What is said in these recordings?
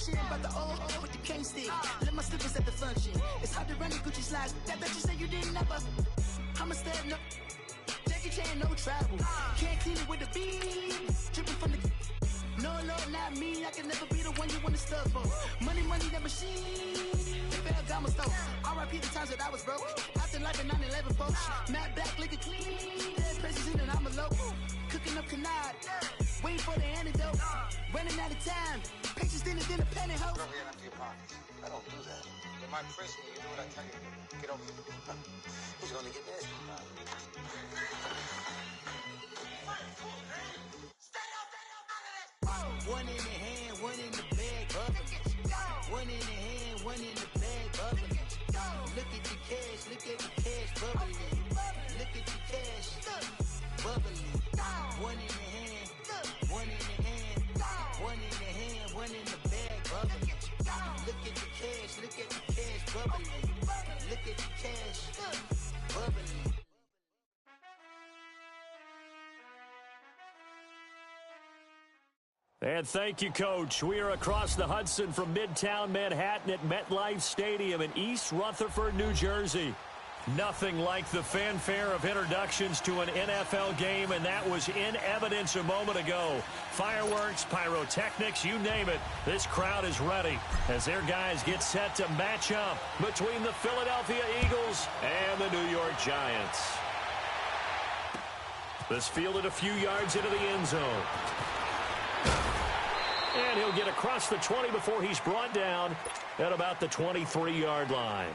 shit about the old with the cane stick. Let my slippers at the function. It's hard to run the Gucci slides. That bet you say you didn't never. I'm a stud, no. Jackie Chan, no travel. Can't clean it with the beat. Dripping from the. No, not me. I can never be the one you want to stuff for. Money, that machine. Ferragamo stove. R.I.P. the times that I was broke. After life in 9/11, folks. Matte black, liquor clean. Dead president and I'm a local. Cooking up canard. Waiting for the antidote. Running out of time. Patience thinner than a penny hoe. Go ahead empty your pockets. I don't do that. You might press me. You do what I tell you. Get over here. Who's gonna get this? One in the hand, one in the bag, bubbling. One in the hand, one in the bag, bubbling. Look at the cash, bubbling. Look at the cash, bubbling. One in the hand, one in the hand, one in the hand, one in the bag, bubbling. Look at the cash, bubbling. Look at the cash, bubbling. And thank you, Coach. We are across the Hudson from Midtown Manhattan at MetLife Stadium in East Rutherford, New Jersey. Nothing like the fanfare of introductions to an NFL game, and that was in evidence a moment ago. Fireworks, pyrotechnics, you name it. This crowd is ready as their guys get set to match up between the Philadelphia Eagles and the New York Giants. This fielded a few yards into the end zone. And he'll get across the 20 before he's brought down at about the 23-yard line.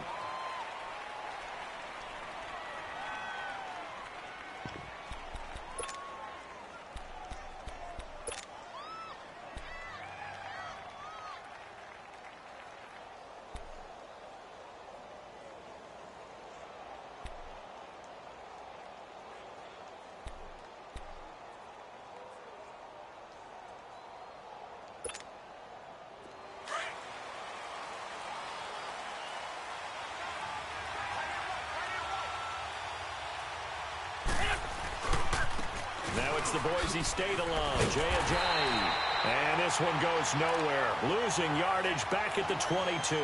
Now it's the Boise State alum, Jay Ajayi. And this one goes nowhere. Losing yardage back at the 22.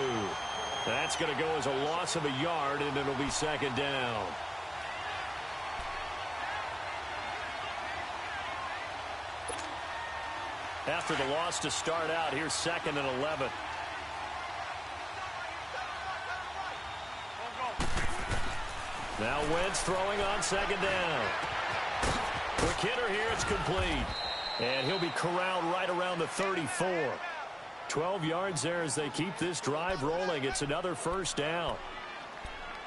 That's going to go as a loss of a yard, and it'll be second down. After the loss to start out, here's 2nd and 11. Now Wentz throwing on 2nd down. Quick hitter here, it's complete. And he'll be corralled right around the 34. 12 yards there as they keep this drive rolling. It's another first down.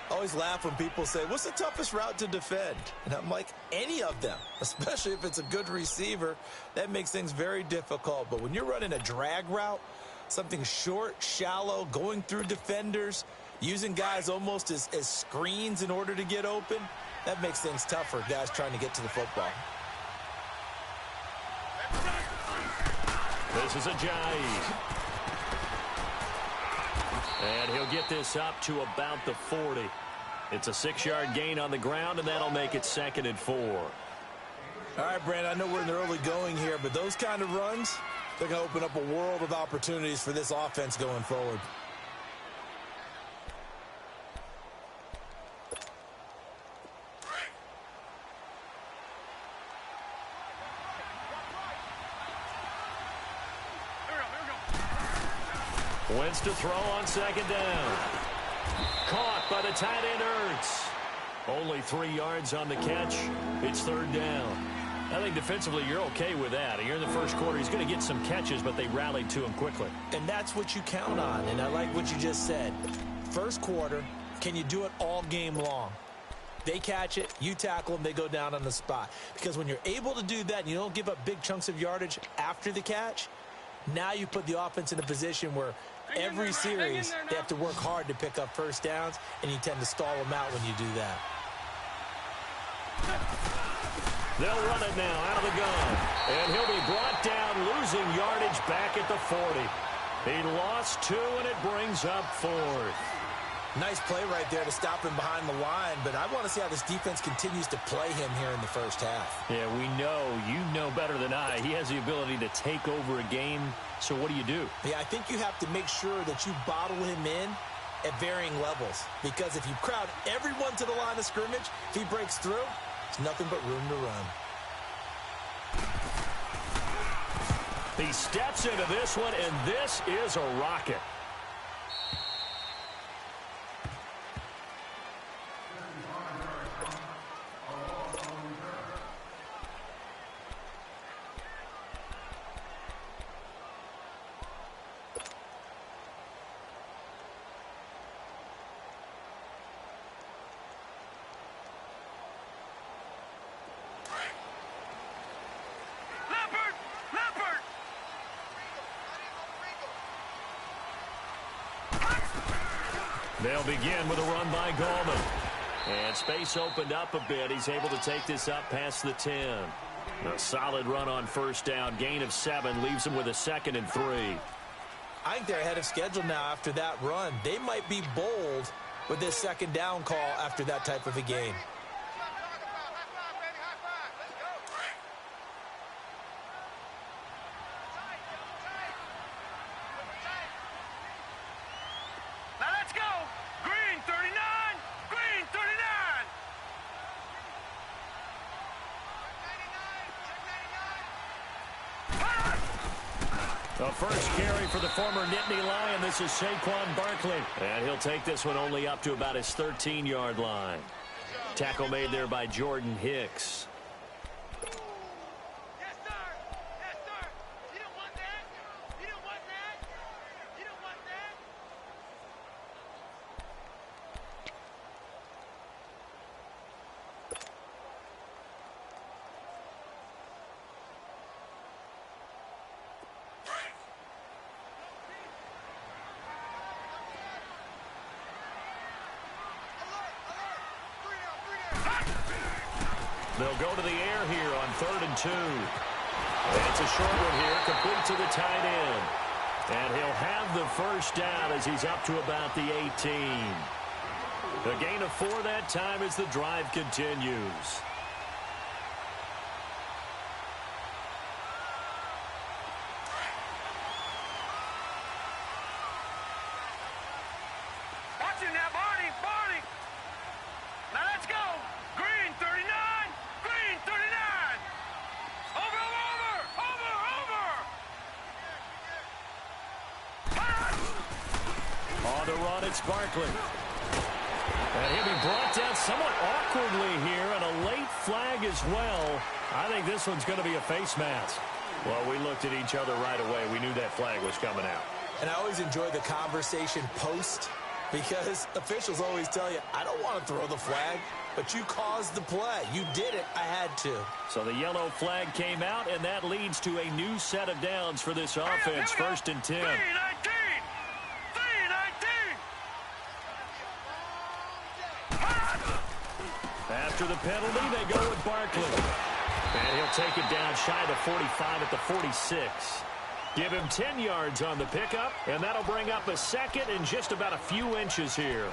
I always laugh when people say, what's the toughest route to defend? And I'm like, any of them, especially if it's a good receiver. That makes things very difficult. But when you're running a drag route, something short, shallow, going through defenders, using guys almost as screens in order to get open, that makes things tough for guys trying to get to the football. This is Ajayi. And he'll get this up to about the 40. It's a 6-yard gain on the ground, and that'll make it 2nd and 4. All right, Brandon, I know we're in the early going here, but those kind of runs, they're going to open up a world of opportunities for this offense going forward. Wentz to throw on 2nd down. Caught by the tight end Ertz. Only 3 yards on the catch. It's 3rd down. I think defensively you're okay with that. Here in the first quarter, he's going to get some catches, but they rallied to him quickly. And that's what you count on, and I like what you just said. First quarter, can you do it all game long? They catch it, you tackle them, they go down on the spot. Because when you're able to do that and you don't give up big chunks of yardage after the catch, now you put the offense in a position where every series they have to work hard to pick up first downs, and you tend to stall them out when you do that. They'll run it now out of the gun. And he'll be brought down, losing yardage back at the 40. He lost 2, and it brings up 4th. Nice play right there to stop him behind the line, but I want to see how this defense continues to play him here in the first half. Yeah, we know. You know better than I. He has the ability to take over a game, so what do? Yeah, I think you have to make sure that you bottle him in at varying levels, because if you crowd everyone to the line of scrimmage, if he breaks through, it's nothing but room to run. He steps into this one, and this is a rocket. They'll begin with a run by Gallman. And space opened up a bit. He's able to take this up past the 10. A solid run on first down. Gain of 7 leaves him with a 2nd and 3. I think they're ahead of schedule now after that run. They might be bold with this 2nd down call after that type of a game. The first carry for the former Nittany Lion. This is Saquon Barkley. And he'll take this one only up to about his 13-yard line. Tackle made there by Jordan Hicks. They'll go to the air here on 3rd and 2. It's a short one here, complete to the tight end. And he'll have the first down as he's up to about the 18. A gain of 4 that time as the drive continues. Watching that, Barney, Barney. Now let's go. Green 39, Green 39. Over, over, over, over. On the run, it's Barkley. And he'll be brought down somewhat awkwardly here, and a late flag as well. I think this one's going to be a face mask. Well, we looked at each other right away. We knew that flag was coming out. And I always enjoy the conversation post, because officials always tell you, I don't want to throw the flag, but you caused the play. You did it. I had to. So the yellow flag came out, and that leads to a new set of downs for this offense. 1st and 10. 319, 319. After the penalty, they go with Barkley. And he'll take it down shy of the 45 at the 46. Give him 10 yards on the pickup, and that'll bring up a 2nd and just about a few inches here.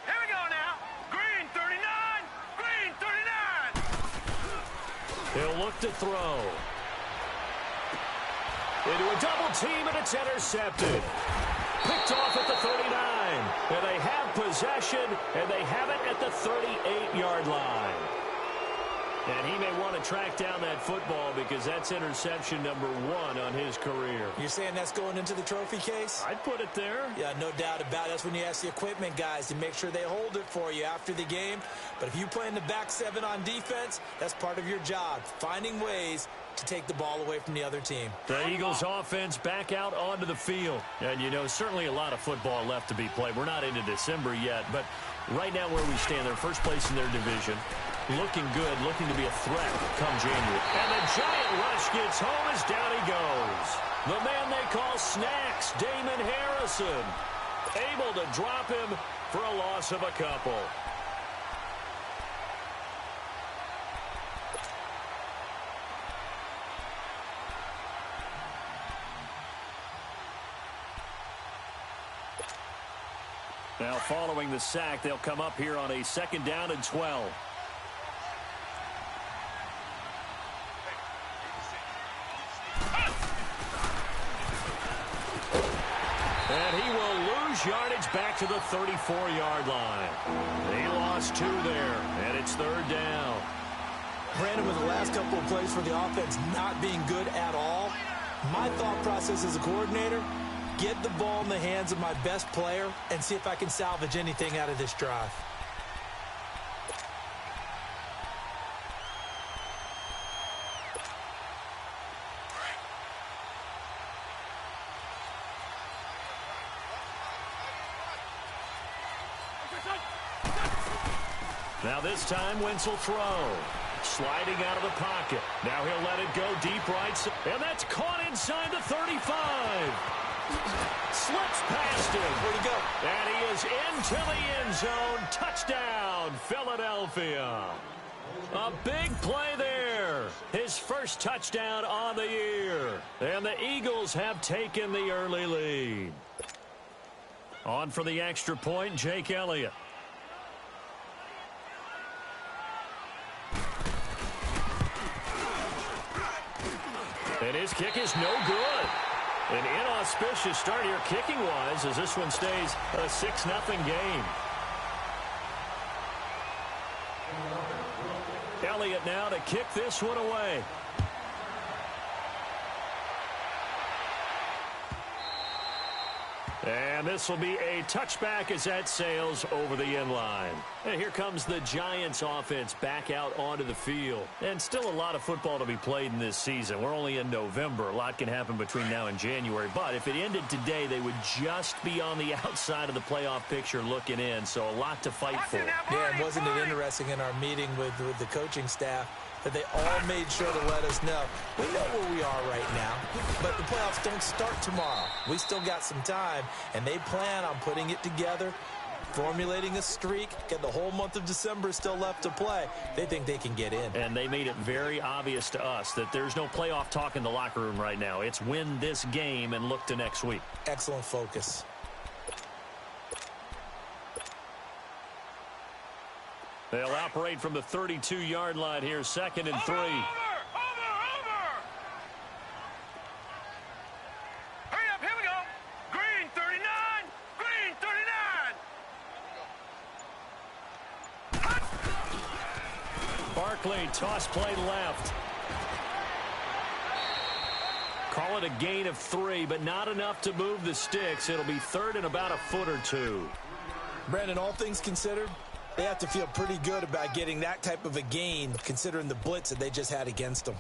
Here we go now. Green 39, Green 39. He'll look to throw. Into a double team, and it's intercepted. Picked off at the 39. And they have possession, and they have it at the 38-yard line. And he may want to track down that football because that's interception number 1 on his career. You're saying that's going into the trophy case? I'd put it there. Yeah, no doubt about it. That's when you ask the equipment guys to make sure they hold it for you after the game. But if you play in the back 7 on defense, that's part of your job, finding ways to take the ball away from the other team. The Eagles offense back out onto the field. And, you know, certainly a lot of football left to be played. We're not into December yet, but right now where we stand, they're first place in their division. looking good, looking to be a threat come January. And the giant rush gets home as down he goes. The man they call Snacks, Damon Harrison, able to drop him for a loss of a couple. Now, following the sack, they'll come up here on a 2nd down and 12. And he will lose yardage back to the 34-yard line. He lost 2 there, and it's 3rd down. Brandon, with the last couple of plays for the offense not being good at all, my thought process as a coordinator, get the ball in the hands of my best player and see if I can salvage anything out of this drive. Now this time, Wentz will throw. Sliding out of the pocket. Now he'll let it go deep right. And that's caught inside the 35. Slips past him. Where'd he go? And he is into the end zone. Touchdown, Philadelphia. A big play there. His first touchdown on the year. And the Eagles have taken the early lead. On for the extra point, Jake Elliott. And his kick is no good. An inauspicious start here kicking-wise as this one stays a 6-0 game. Elliott now to kick this one away. And this will be a touchback as that sails over the end line. And here comes the Giants offense back out onto the field. And still a lot of football to be played in this season. We're only in November. A lot can happen between now and January. But if it ended today, they would just be on the outside of the playoff picture looking in. So a lot to fight for. Yeah, and wasn't it interesting in our meeting with the coaching staff that they all made sure to let us know, we know where we are right now, but the playoffs don't start tomorrow. We still got some time, and they plan on putting it together, formulating a streak, get the whole month of December still left to play. They think they can get in. And they made it very obvious to us that there's no playoff talk in the locker room right now. It's win this game and look to next week. Excellent focus. They'll operate from the 32-yard line here, 2nd and 3. Over! Hurry up, here we go. Green 39, green 39. Barkley, toss play left. Call it a gain of 3, but not enough to move the sticks. It'll be 3rd and about a foot or 2. Brandon, all things considered, they have to feel pretty good about getting that type of a gain, considering the blitz that they just had against them.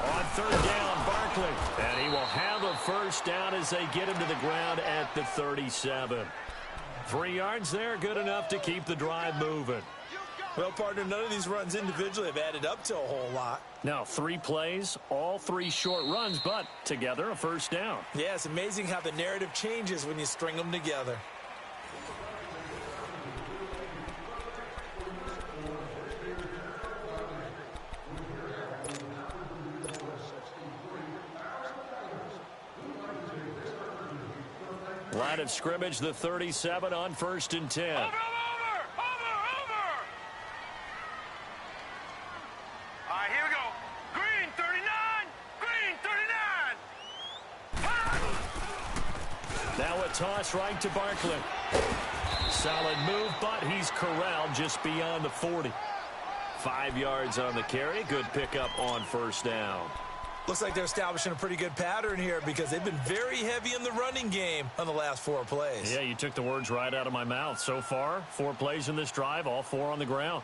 On 3rd down, Barkley. And he will have a first down as they get him to the ground at the 37. 3 yards there, good enough to keep the drive moving. Well, partner, none of these runs individually have added up to a whole lot. Now, 3 plays, all 3 short runs, but together a first down. Yeah, it's amazing how the narrative changes when you string them together. Line of scrimmage, the 37 on 1st and 10. Over! All right, here we go. Green 39, green 39. Now a toss right to Barkley. Solid move, but he's corralled just beyond the 40. 5 yards on the carry. Good pickup on 1st down. Looks like they're establishing a pretty good pattern here because they've been very heavy in the running game on the last 4 plays. Yeah, you took the words right out of my mouth. So far, 4 plays in this drive, all 4 on the ground.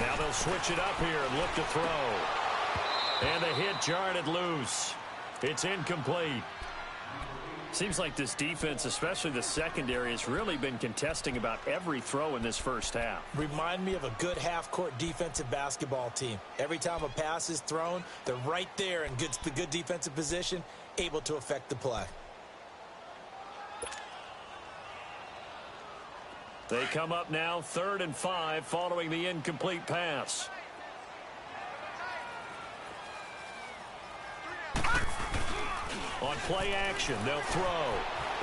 Now they'll switch it up here and look to throw. And the hit jarred it loose. It's incomplete. Seems like this defense, especially the secondary, has really been contesting about every throw in this first half. Remind me of a good half-court defensive basketball team. Every time a pass is thrown, they're right there in good defensive position, able to affect the play. They come up now 3rd and 5 following the incomplete pass. On play action, they'll throw.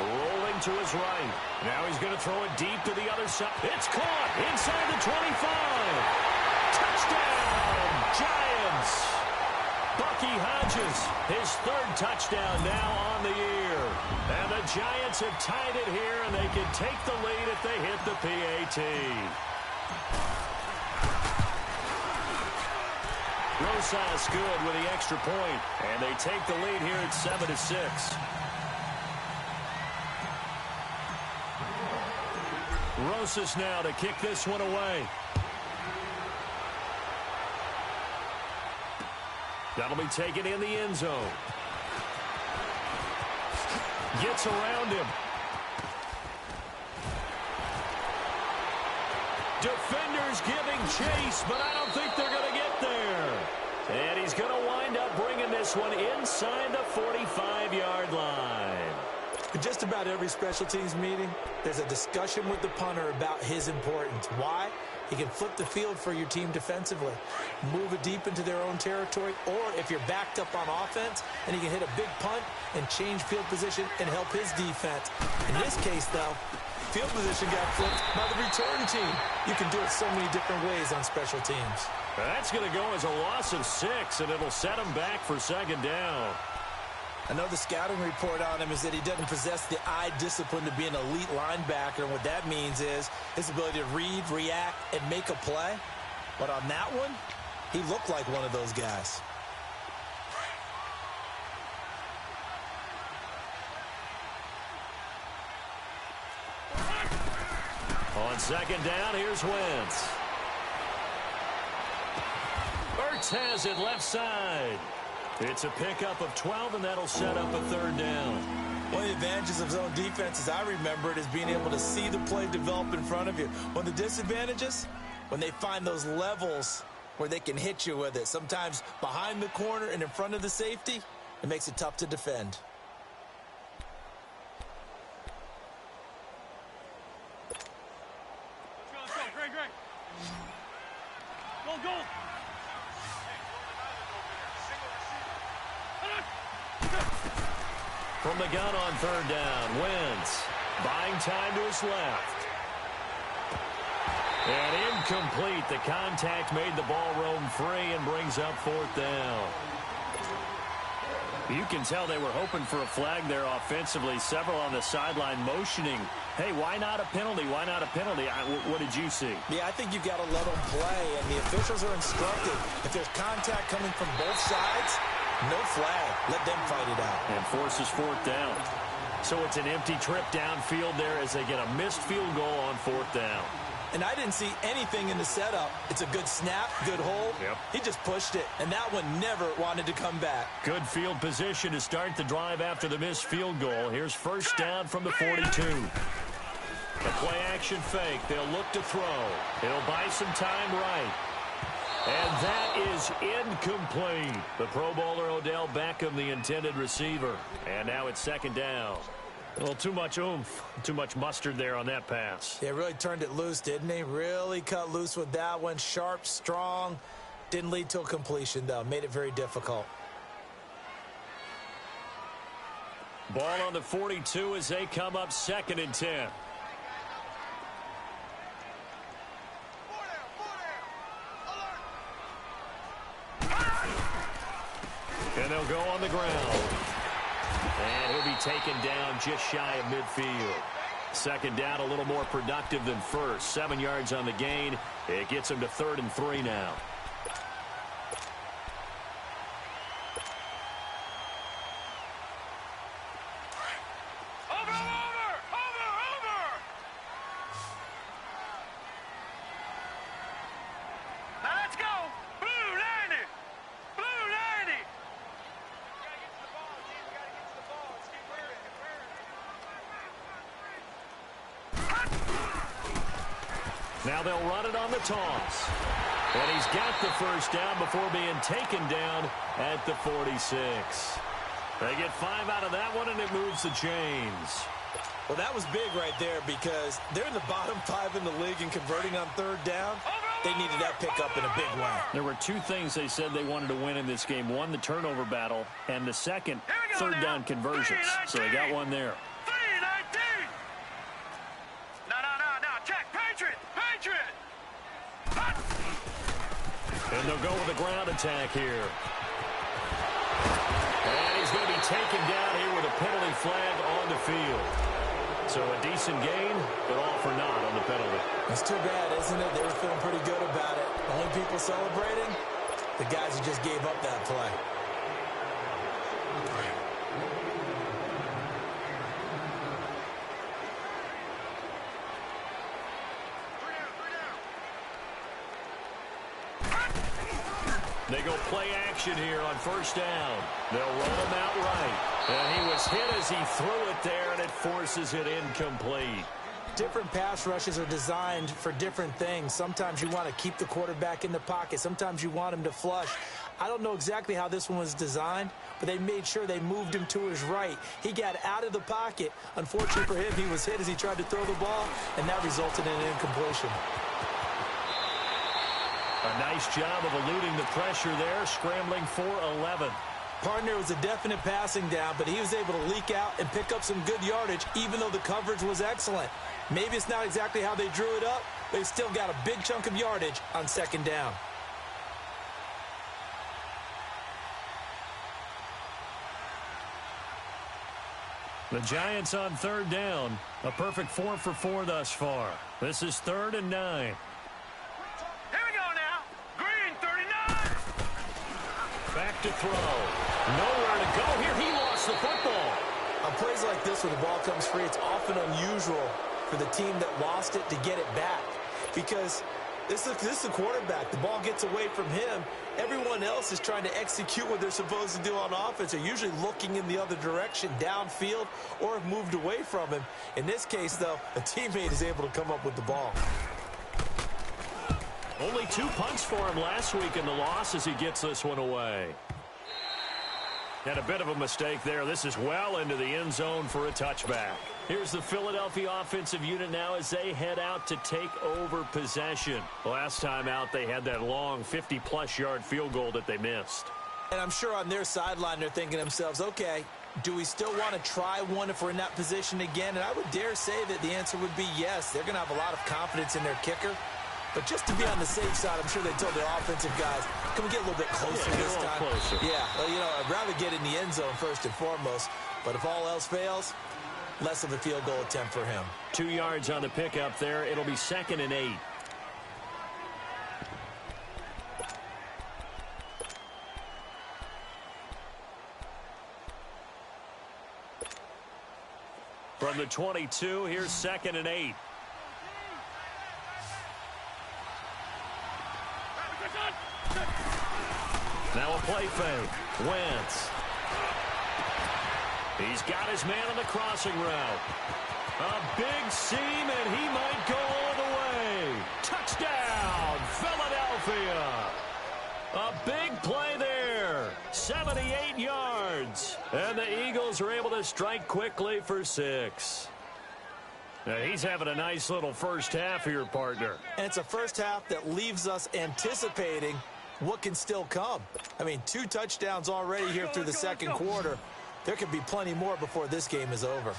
Rolling to his right. Now he's going to throw it deep to the other side. It's caught inside the 25. Touchdown, Giants. Bucky Hodges, his 3rd touchdown now on the year. And the Giants have tied it here, and they can take the lead if they hit the PAT. Rosas good with the extra point, and they take the lead here at 7-6. Rosas now to kick this one away. That'll be taken in the end zone. Gets around him. Defenders giving chase, but I don't think they're going to get there. And he's going to wind up bringing this one inside the 45-yard line. In just about every special teams meeting, there's a discussion with the punter about his importance. Why? He can flip the field for your team defensively, move it deep into their own territory, or if you're backed up on offense, and he can hit a big punt and change field position and help his defense. In this case, though, field position got flipped by the return team. You can do it so many different ways on special teams. That's going to go as a loss of 6, and it'll set him back for 2nd down. I know the scouting report on him is that he doesn't possess the eye discipline to be an elite linebacker, and what that means is his ability to read, react, and make a play. But on that one, he looked like one of those guys. On 2nd down, here's Wentz. Ertz has it left side. It's a pickup of 12, and that'll set up a 3rd down. One of the advantages of zone defense, as I remember it, is being able to see the play develop in front of you. One of the disadvantages, when they find those levels where they can hit you with it, sometimes behind the corner and in front of the safety, it makes it tough to defend. Let's go, Greg. Go. From the gun on 3rd down, Wentz buying time to his left. And incomplete. The contact made the ball roam free and brings up 4th down. You can tell they were hoping for a flag there offensively. Several on the sideline motioning. Hey, why not a penalty? Why not a penalty? What did you see? Yeah, I think you've got to let them play, and the officials are instructed. If there's contact coming from both sides, no flag. Let them fight it out. And forces 4th down. So it's an empty trip downfield there as they get a missed field goal on 4th down. And I didn't see anything in the setup. It's a good snap, good hold. Yep. He just pushed it, and that one never wanted to come back. Good field position to start the drive after the missed field goal. Here's 1st down from the 42. A play-action fake. They'll look to throw. It'll buy some time right. And that is incomplete. The Pro Bowler Odell Beckham, the intended receiver. And now it's 2nd down. A little too much oomph, too much mustard there on that pass. Yeah, really turned it loose, didn't he? Really cut loose with that one. Sharp, strong. Didn't lead to a completion, though. Made it very difficult. Ball on the 42 as they come up 2nd and 10. And they'll go on the ground. And he'll be taken down just shy of midfield. Second down, a little more productive than first. 7 yards on the gain. It gets him to 3rd and 3 now. Now they'll run it on the toss. And he's got the first down before being taken down at the 46. They get 5 out of that one, and it moves the chains. Well, that was big right there because they're in the bottom 5 in the league and converting on 3rd down. They needed that pickup in a big way. There were 2 things they said they wanted to win in this game. One, the turnover battle, and the second, 3rd down conversions. So they got one there. And they'll go with a ground attack here. And he's going to be taken down here with a penalty flag on the field. So a decent gain, but all for naught on the penalty. It's too bad, isn't it? They were feeling pretty good about it. Only people celebrating, the guys who just gave up that play. They go play action here on 1st down. They'll roll him out right. And he was hit as he threw it there, and it forces it incomplete. Different pass rushes are designed for different things. Sometimes you want to keep the quarterback in the pocket. Sometimes you want him to flush. I don't know exactly how this one was designed, but they made sure they moved him to his right. He got out of the pocket. Unfortunately for him, he was hit as he tried to throw the ball, and that resulted in an incompletion. A nice job of eluding the pressure there, scrambling for 11. Partner, was a definite passing down, but he was able to leak out and pick up some good yardage, even though the coverage was excellent. Maybe it's not exactly how they drew it up, but he still got a big chunk of yardage on 2nd down. The Giants on 3rd down. A perfect 4 for 4 thus far. This is 3rd and 9. Back to throw. Nowhere to go here. He lost the football. On plays like this where the ball comes free, it's often unusual for the team that lost it to get it back. Because this is the quarterback. The ball gets away from him. Everyone else is trying to execute what they're supposed to do on offense. They're usually looking in the other direction, downfield, or have moved away from him. In this case, though, a teammate is able to come up with the ball. Only 2 punts for him last week in the loss as he gets this one away. And a bit of a mistake there. This is well into the end zone for a touchback. Here's the Philadelphia offensive unit now as they head out to take over possession. Last time out, they had that long 50-plus yard field goal that they missed. And I'm sure on their sideline they're thinking to themselves, okay, do we still want to try one if we're in that position again? And I would dare say that the answer would be yes. They're going to have a lot of confidence in their kicker. But just to be on the safe side, I'm sure they told their offensive guys, can we get a little bit closer this time? Closer. Yeah, well, you know, I'd rather get in the end zone first and foremost. But if all else fails, less of a field goal attempt for him. 2 yards on the pickup there. It'll be 2nd and 8. From the 22, here's 2nd and 8. Now a play fake. Wentz. He's got his man on the crossing route. A big seam, and he might go all the way. Touchdown, Philadelphia. A big play there. 78 yards. And the Eagles are able to strike quickly for 6. Now he's having a nice little first half here, partner. And it's a first half that leaves us anticipating what can still come. I mean, 2 touchdowns already here through the second quarter. There could be plenty more before this game is over.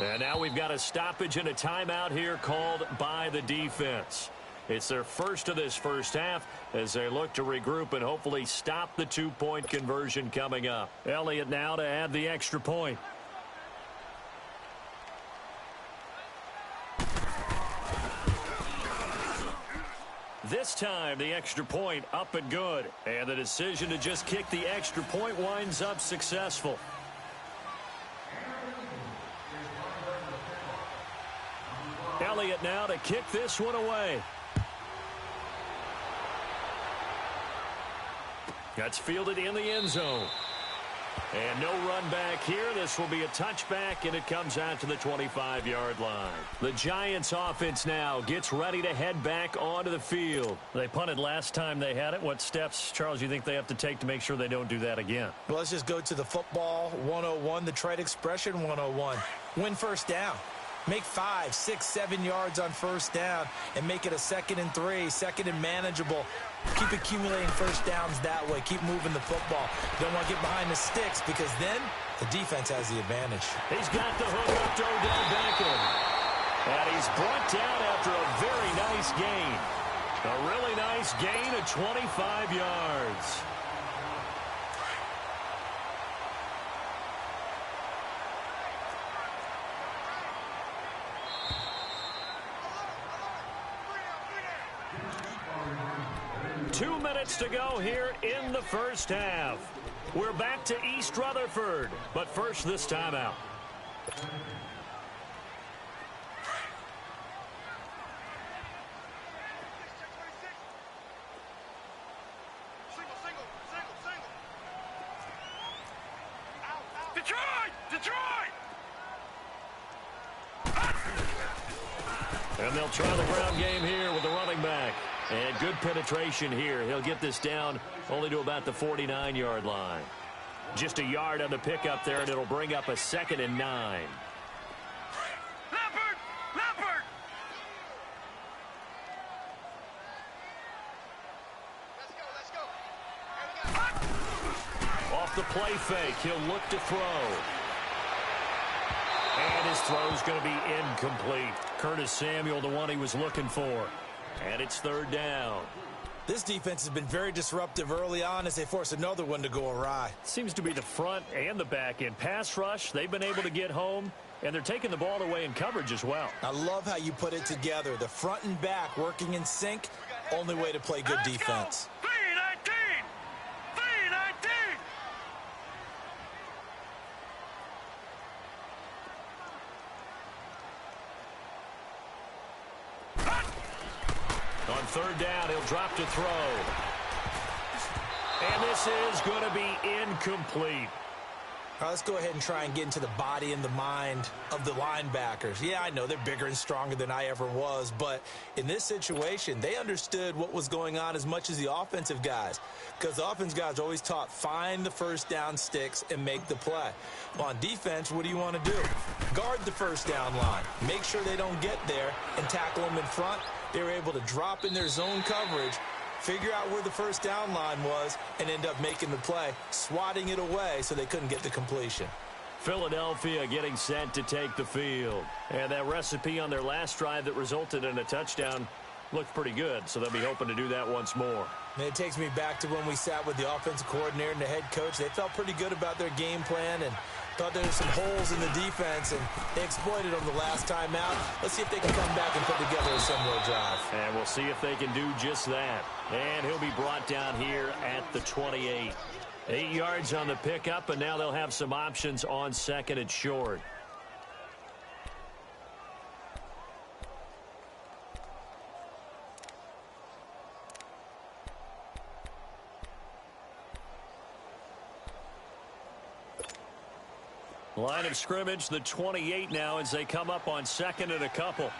And now we've got a stoppage and a timeout here called by the defense. It's their first of this first half as they look to regroup and hopefully stop the two-point conversion coming up. Elliott now to add the extra point. This time, the extra point up and good. And the decision to just kick the extra point winds up successful. Elliott now to kick this one away. That's fielded in the end zone. And no run back here. This will be a touchback, and it comes out to the 25-yard line. The Giants offense now gets ready to head back onto the field. They punted last time they had it. What steps, Charles, you think they have to take to make sure they don't do that again? Well, let's just go to the football 101, the trade expression 101. Win first down. Make 5, 6, 7 yards on first down and make it a 2nd and 3, 2nd and manageable. Keep accumulating first downs that way. Keep moving the football. Don't want to get behind the sticks because then the defense has the advantage. He's got the hook up to Odell Beckham. And he's brought down after a very nice gain. A really nice gain of 25 yards. Two minutes to go here in the first half. We're back to East Rutherford, but first this timeout. Detroit! And they'll try the ground game here with the running back. And good penetration here. He'll get this down only to about the 49-yard line. Just a yard on the pickup there, and it'll bring up a 2nd and 9. Leopard! Let's go. Off the play fake, he'll look to throw. And his throw's going to be incomplete. Curtis Samuel, the one he was looking for. And it's 3rd down. This defense has been very disruptive early on as they force another one to go awry. Seems to be the front and the back end. Pass rush, they've been able to get home, and they're taking the ball away in coverage as well. I love how you put it together. The front and back working in sync, only way to play good defense. 319! On 3rd down, he'll drop to throw. And this is going to be incomplete. All right, let's go ahead and try and get into the body and the mind of the linebackers. Yeah, I know they're bigger and stronger than I ever was, but in this situation, they understood what was going on as much as the offensive guys, because the offensive guys are always taught, find the first down sticks and make the play. Well, on defense, what do you want to do? Guard the first down line. Make sure they don't get there and tackle them in front. They were able to drop in their zone coverage, figure out where the first down line was, and end up making the play, swatting it away so they couldn't get the completion. Philadelphia getting set to take the field. And that recipe on their last drive that resulted in a touchdown looked pretty good, so they'll be hoping to do that once more. And it takes me back to when we sat with the offensive coordinator and the head coach. They felt pretty good about their game plan and thought there were some holes in the defense, and they exploited them the last time out. Let's see if they can come back and put together a similar drive. And we'll see if they can do just that. And he'll be brought down here at the 28. 8 yards on the pickup, and now they'll have some options on 2nd and short. Line of scrimmage, the 28 now as they come up on 2nd and a couple.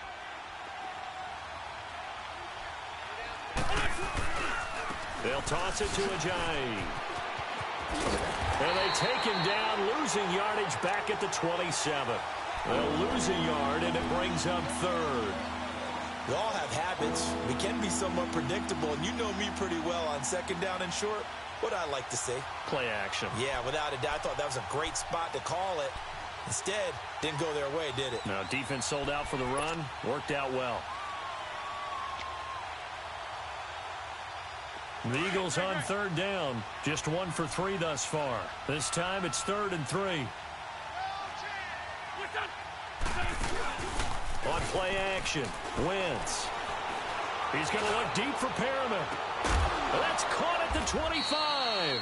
They'll toss it to Ajayi. And they take him down, losing yardage back at the 27. They'll lose a yard, and it brings up 3rd. We all have habits. We can be somewhat predictable, and you know me pretty well on 2nd down and short. What I like to say? Play action. Yeah, without a doubt. I thought that was a great spot to call it. Instead, didn't go their way, did it? Now, defense sold out for the run. Worked out well. The Eagles on third down. Just 1 for 3 thus far. This time it's 3rd and 3. On play action, Wentz. He's going to look deep for Perriman. That's caught at the 25.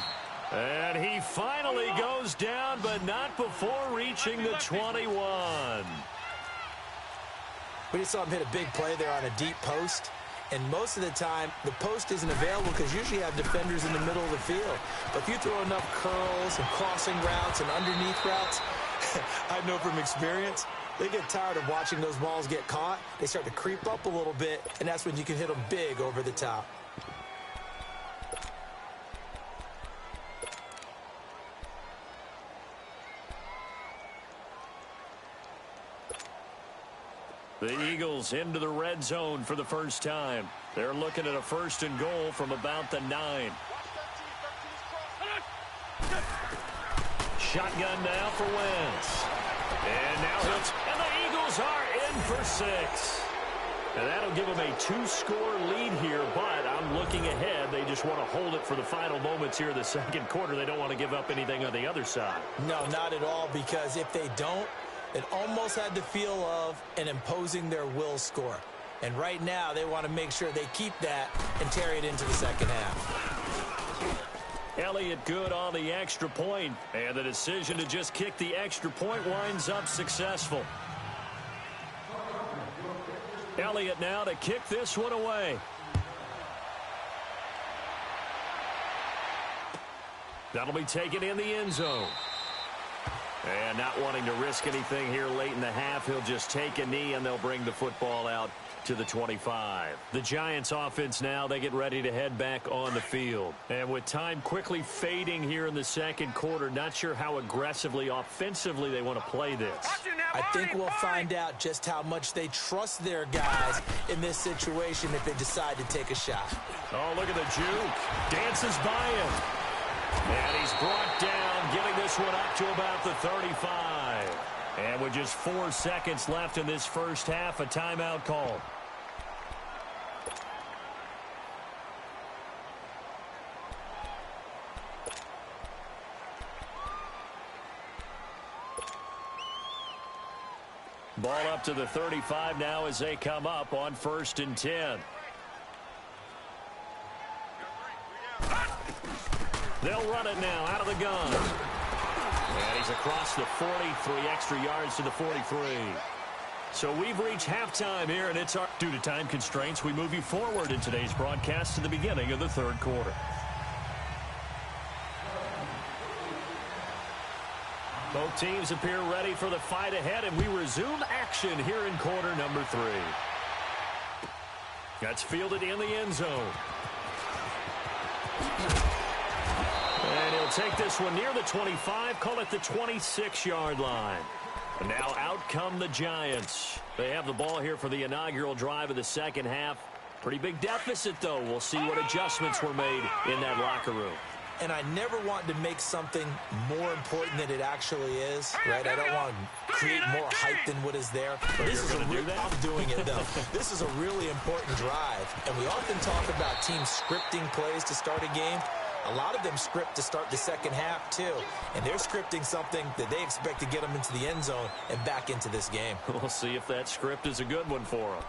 And he finally goes down, but not before reaching the 21. We just saw him hit a big play there on a deep post. And most of the time, the post isn't available because usually you have defenders in the middle of the field. But if you throw enough curls and crossing routes and underneath routes, I know from experience, they get tired of watching those balls get caught. They start to creep up a little bit, and that's when you can hit them big over the top. The Eagles into the red zone for the first time. They're looking at a 1st and goal from about the 9. Shotgun now for Wentz. And now and the Eagles are in for 6. And that'll give them a 2-score lead here, but I'm looking ahead. They just want to hold it for the final moments here of the second quarter. They don't want to give up anything on the other side. No, not at all, because if they don't, it almost had the feel of an imposing their will score. And right now, they want to make sure they keep that and carry it into the second half. Elliott good on the extra point, and the decision to just kick the extra point winds up successful. Elliott now to kick this one away. That'll be taken in the end zone. And not wanting to risk anything here late in the half, he'll just take a knee and they'll bring the football out to the 25. The Giants offense now, they get ready to head back on the field. And with time quickly fading here in the second quarter, not sure how aggressively, offensively they want to play this. I think we'll find out just how much they trust their guys in this situation if they decide to take a shot. Oh, look at the juke. Dances by him. And he's brought down, giving this one up to about the 35. And with just 4 seconds left in this first half, a timeout call. Ball up to the 35 now as they come up on 1st and 10. They'll run it now out of the gun. And he's across the 40, 3 extra yards to the 43. So we've reached halftime here, and it's due to time constraints, we move you forward in today's broadcast to the beginning of the third quarter. Both teams appear ready for the fight ahead, and we resume action here in quarter number 3. That's fielded in the end zone. And he'll take this one near the 25, call it the 26-yard line. And now out come the Giants. They have the ball here for the inaugural drive of the second half. Pretty big deficit, though. We'll see what adjustments were made in that locker room. And I never want to make something more important than it actually is, right? I don't want to create more hype than what is there. This is I'm doing it, though. This is a really important drive. And we often talk about teams scripting plays to start a game. A lot of them script to start the second half, too. And they're scripting something that they expect to get them into the end zone and back into this game. We'll see if that script is a good one for them.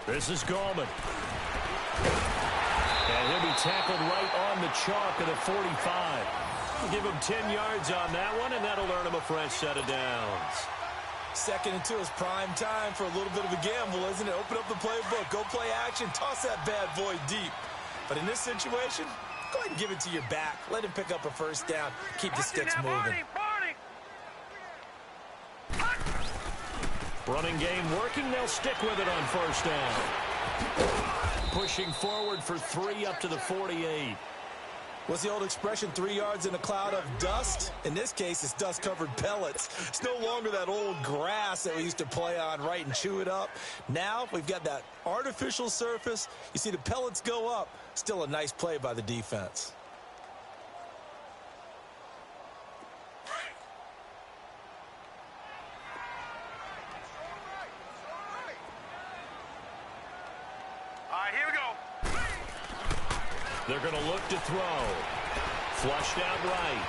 This is Gallman. And he'll be tackled right on the chalk of the 45. We'll give him 10 yards on that one, and that'll earn him a fresh set of downs. 2nd and 2 is prime time for a little bit of a gamble, isn't it? Open up the playbook, go play action, toss that bad boy deep. But in this situation, go ahead and give it to your back. Let him pick up a first down, keep the sticks moving. Running game working, they'll stick with it on first down. Pushing forward for 3 up to the 48. What's the old expression, 3 yards in a cloud of dust? In this case, it's dust-covered pellets. It's no longer that old grass that we used to play on, right, and chew it up. Now we've got that artificial surface. You see the pellets go up. Still a nice play by the defense. All right, here we go. They're going to look to throw. Flushed out right.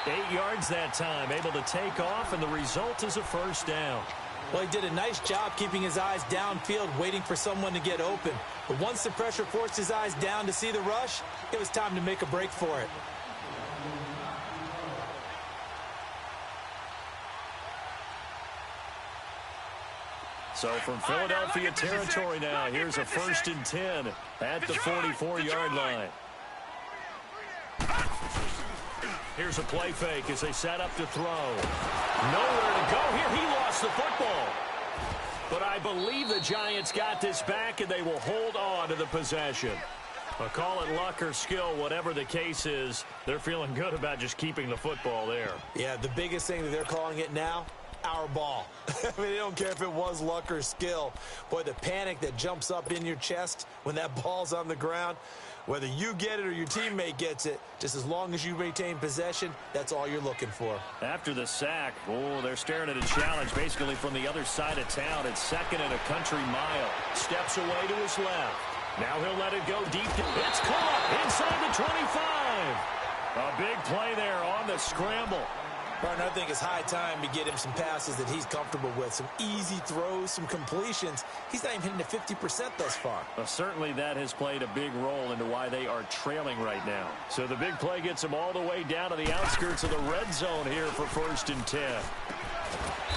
8 yards that time, able to take off, and the result is a first down. Well, he did a nice job keeping his eyes downfield, waiting for someone to get open. But once the pressure forced his eyes down to see the rush, it was time to make a break for it. So from Philadelphia territory now, here's a 1st and 10 at the 44-yard line. Here's a play fake as they set up to throw. Nowhere to go here. He lost the football. But I believe the Giants got this back, and they will hold on to the possession. I'll call it luck or skill, whatever the case is. They're feeling good about just keeping the football there. Yeah, the biggest thing that they're calling it now, our ball. I mean, they don't care if it was luck or skill. Boy, the panic that jumps up in your chest when that ball's on the ground, whether you get it or your teammate gets it, just as long as you retain possession, that's all you're looking for. After the sack, they're staring at a challenge basically from the other side of town. It's 2nd and a country mile. Steps away to his left. Now he'll let it go deep. It's caught inside the 25. A big play there on the scramble. Martin, I think it's high time to get him some passes that he's comfortable with. Some easy throws, some completions. He's not even hitting the 50% thus far. Well, certainly that has played a big role into why they are trailing right now. So the big play gets him all the way down to the outskirts of the red zone here for 1st and 10.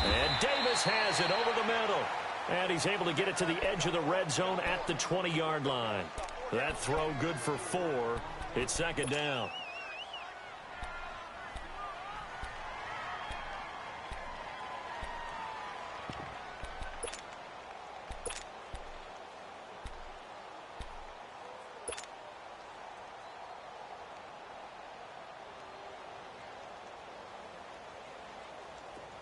And Davis has it over the middle. And he's able to get it to the edge of the red zone at the 20-yard line. That throw good for 4. It's 2nd down.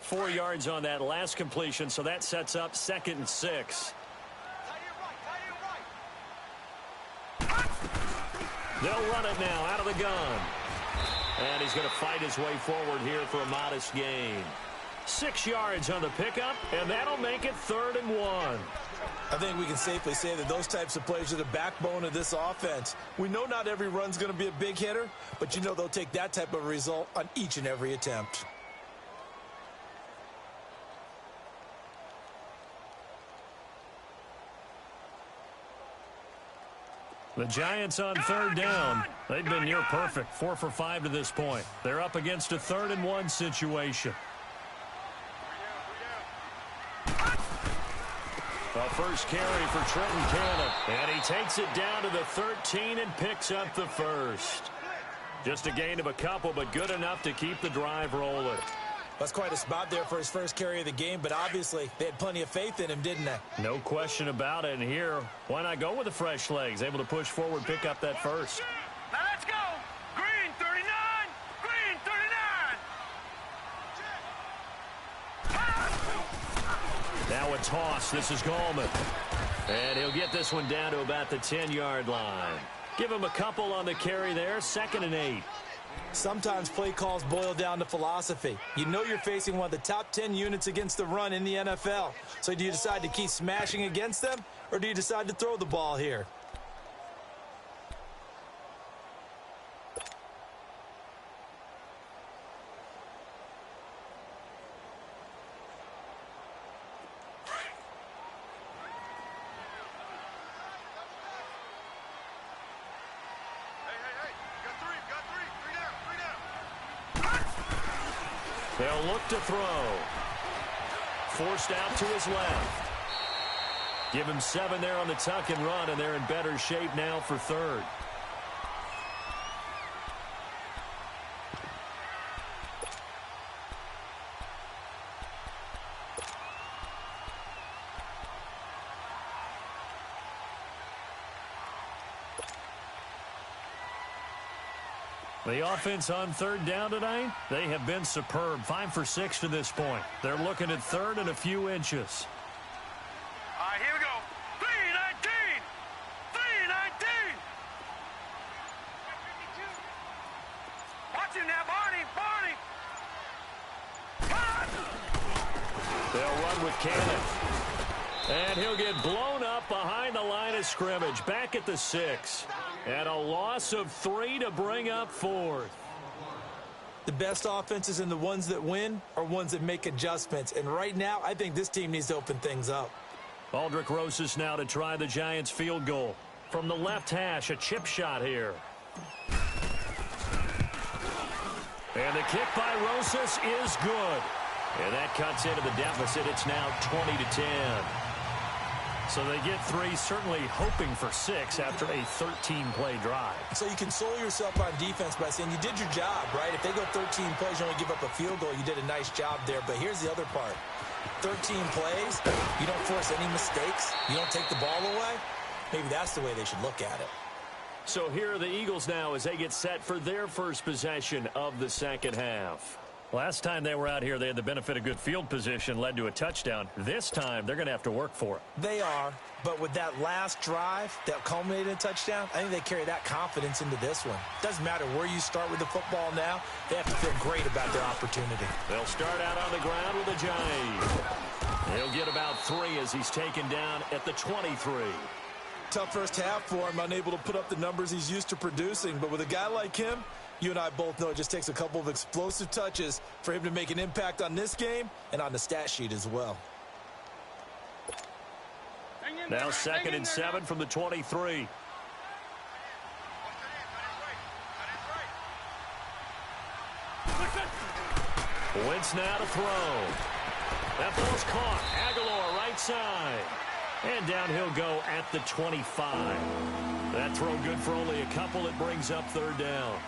Four yards on that last completion, so that sets up 2nd and 6. They'll run it now out of the gun. And he's going to fight his way forward here for a modest gain. 6 yards on the pickup, and that'll make it 3rd and 1. I think we can safely say that those types of plays are the backbone of this offense. We know not every run's going to be a big hitter, but you know they'll take that type of result on each and every attempt. The Giants on 3rd down. They've been near perfect, 4 for 5 to this point. They're up against a 3rd and 1 situation. A first carry for Trenton Cannon. And he takes it down to the 13 and picks up the first. Just a gain of a couple, but good enough to keep the drive rolling. That's quite a spot there for his first carry of the game, but obviously they had plenty of faith in him, didn't they? No question about it. And here, why not go with the fresh legs? Able to push forward, pick up that first. Now let's go. Green 39. Green 39. Now a toss. This is Gallman. And he'll get this one down to about the 10-yard line. Give him a couple on the carry there. 2nd and 8. Sometimes play calls boil down to philosophy. You know you're facing one of the top 10 units against the run in the NFL. So do you decide to keep smashing against them, or do you decide to throw the ball here? They'll look to throw. Forced out to his left. Give him 7 there on the tuck and run, and they're in better shape now for 3rd. The offense on third down tonight, they have been superb. 5 for 6 to this point. They're looking at third and a few inches. All right, here we go. 3-19. 3-19. Watch him now, Barney. They'll run with Cannon. And he'll get blown up behind the line of scrimmage. Back at the 6. And a loss of 3 to bring up 4th. The best offenses and the ones that win are ones that make adjustments. And right now, I think this team needs to open things up. Aldrich Rosas now to try the Giants field goal. From the left hash, a chip shot here. And the kick by Rosas is good. And that cuts into the deficit. It's now 20-10. So they get 3, certainly hoping for 6 after a 13-play drive. So you console yourself on defense by saying you did your job, right? If they go 13 plays, you only give up a field goal, you did a nice job there. But here's the other part. 13 plays, you don't force any mistakes, you don't take the ball away. Maybe that's the way they should look at it. So here are the Eagles now as they get set for their first possession of the second half. Last time they were out here, they had the benefit of good field position, led to a touchdown. This time, they're going to have to work for it. They are, but with that last drive that culminated in a touchdown, I think they carry that confidence into this one. Doesn't matter where you start with the football now, they have to feel great about their opportunity. They'll start out on the ground with a Ajayi. He'll get about 3 as he's taken down at the 23. Tough first half for him, unable to put up the numbers he's used to producing, but with a guy like him, you and I both know it just takes a couple of explosive touches for him to make an impact on this game and on the stat sheet as well. Now 2nd and 7 from the 23. Wentz now to throw. That ball's caught. Aguilar right side. And down he'll go at the 25. That throw good for only a couple. It brings up 3rd down.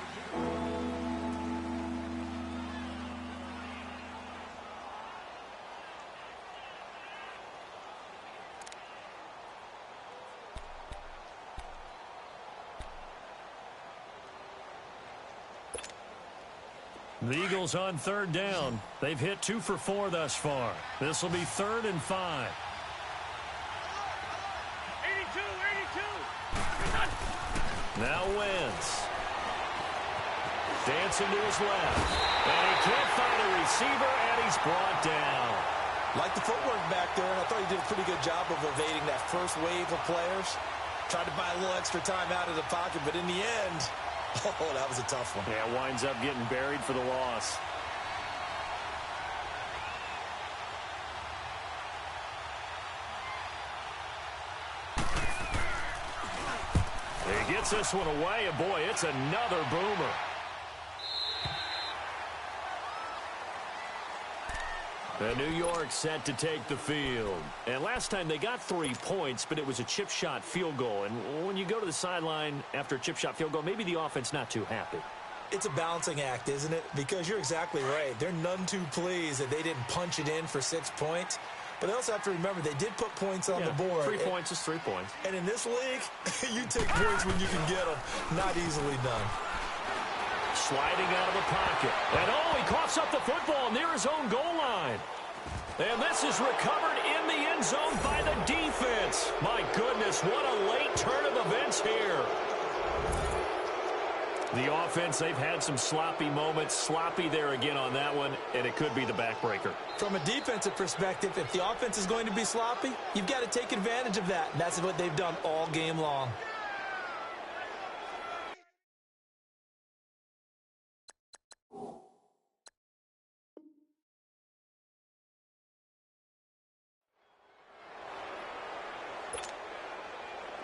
The Eagles on 3rd down. They've hit 2 for 4 thus far. This will be 3rd and 5. 82. Now Wentz. Dancing to his left. And he can't find a receiver, and he's brought down. Like the footwork back there, and I thought he did a pretty good job of evading that first wave of players. Tried to buy a little extra time out of the pocket, but in the end, oh, that was a tough one. Yeah, winds up getting buried for the loss. He gets this one away, and boy, it's another boomer. And New York set to take the field. And last time they got 3 points, but it was a chip shot field goal. And when you go to the sideline after a chip shot field goal, maybe the offense not too happy. It's a balancing act, isn't it? Because you're exactly right. They're none too pleased that they didn't punch it in for 6 points. But they also have to remember they did put points on the board. 3 points is 3 points. And in this league, you take points when you can get them. Not easily done. Sliding out of the pocket. And he coughs up the football near his own goal line. And this is recovered in the end zone by the defense. My goodness, what a late turn of events here. The offense, they've had some sloppy moments. Sloppy there again on that one, and it could be the backbreaker. From a defensive perspective, if the offense is going to be sloppy, you've got to take advantage of that. And that's what they've done all game long.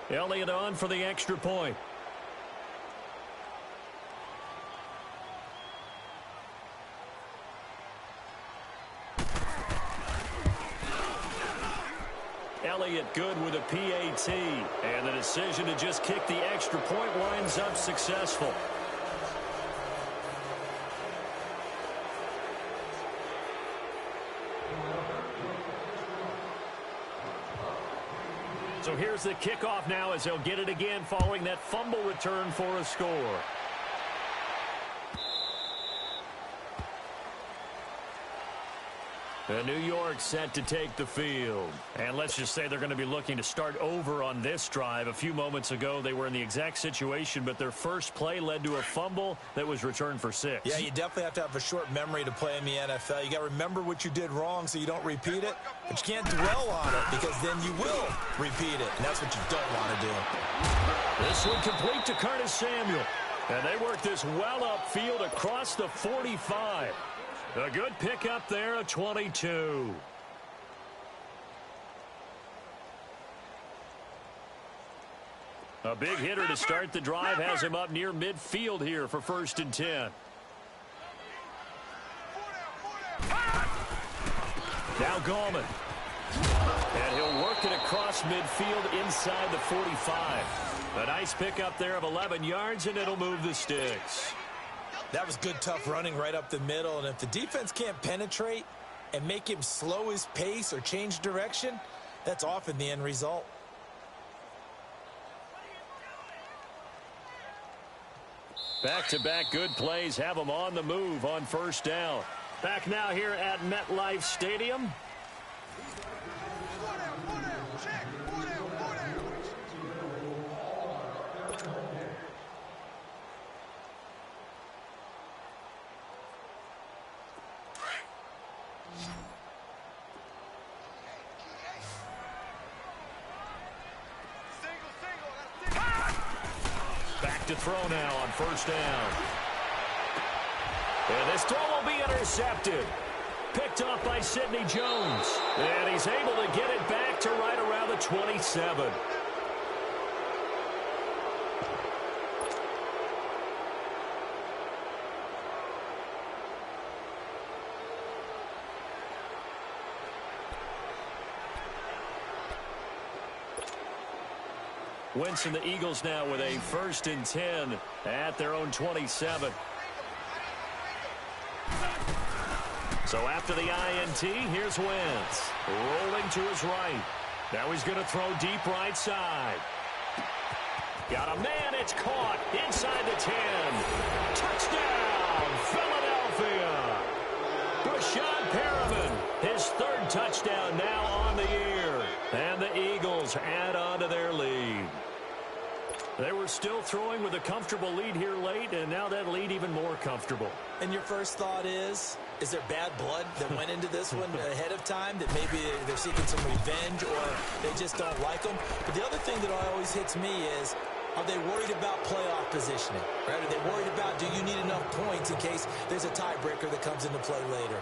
Elliott on for the extra point. Elliott good with a PAT. And the decision to just kick the extra point winds up successful. So here's the kickoff now as they'll get it again following that fumble return for a score. And New York set to take the field. And let's just say they're going to be looking to start over on this drive. A few moments ago, they were in the exact situation, but their first play led to a fumble that was returned for 6. Yeah, you definitely have to have a short memory to play in the NFL. You got to remember what you did wrong so you don't repeat it, but you can't dwell on it because then you will repeat it, and that's what you don't want to do. This one complete to Curtis Samuel. And they work this well upfield across the 45. A good pickup there, a 22. A big hitter to start the drive has him up near midfield here for 1st and 10. Now Gallman. And he'll work it across midfield inside the 45. A nice pickup there of 11 yards, and it'll move the sticks. That was good, tough running right up the middle. And if the defense can't penetrate and make him slow his pace or change direction, that's often the end result. Back-to-back good plays have them on the move on 1st down. Back now here at MetLife Stadium. To throw now on 1st down. And this throw will be intercepted. Picked off by Sidney Jones. And he's able to get it back to right around the 27. Wentz and the Eagles now with a 1st and 10 at their own 27. So after the INT, here's Wentz. Rolling to his right. Now he's going to throw deep right side. Got a man, it's caught inside the 10. Touchdown, Philadelphia. Brashad Perriman, his 3rd touchdown now on the year. And the Eagles add on to their lead. They were still throwing with a comfortable lead here late, and now that lead even more comfortable. And your first thought is there bad blood that went into this one ahead of time, that maybe they're seeking some revenge or they just don't like them? But the other thing that always hits me is, are they worried about playoff positioning? Right? Are they worried about, do you need enough points in case there's a tiebreaker that comes into play later?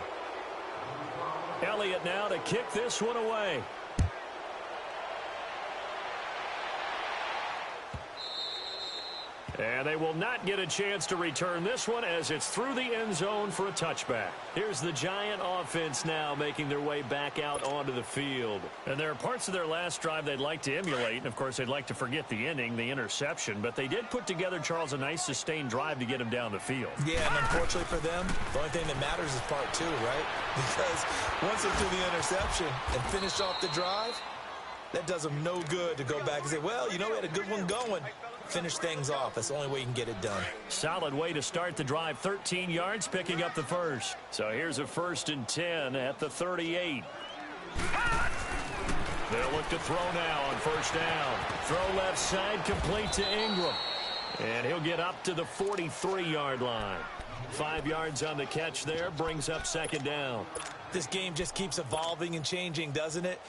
Elliott now to kick this one away. And they will not get a chance to return this one as it's through the end zone for a touchback. Here's the Giant offense now making their way back out onto the field. And there are parts of their last drive they'd like to emulate. And, of course, they'd like to forget the ending, the interception. But they did put together, Charles, a nice sustained drive to get him down the field. Yeah, and unfortunately for them, the only thing that matters is part 2, right? Because once they threw the interception and finished off the drive, that does them no good to go back and say, well, you know, we had a good one going. Finish things off. That's the only way you can get it done. Solid way to start the drive. 13 yards, picking up the 1st. So here's a 1st and 10 at the 38. They'll look to throw now on 1st down. Throw left side, complete to Ingram. And he'll get up to the 43-yard line. 5 yards on the catch there, brings up 2nd down. This game just keeps evolving and changing, doesn't it?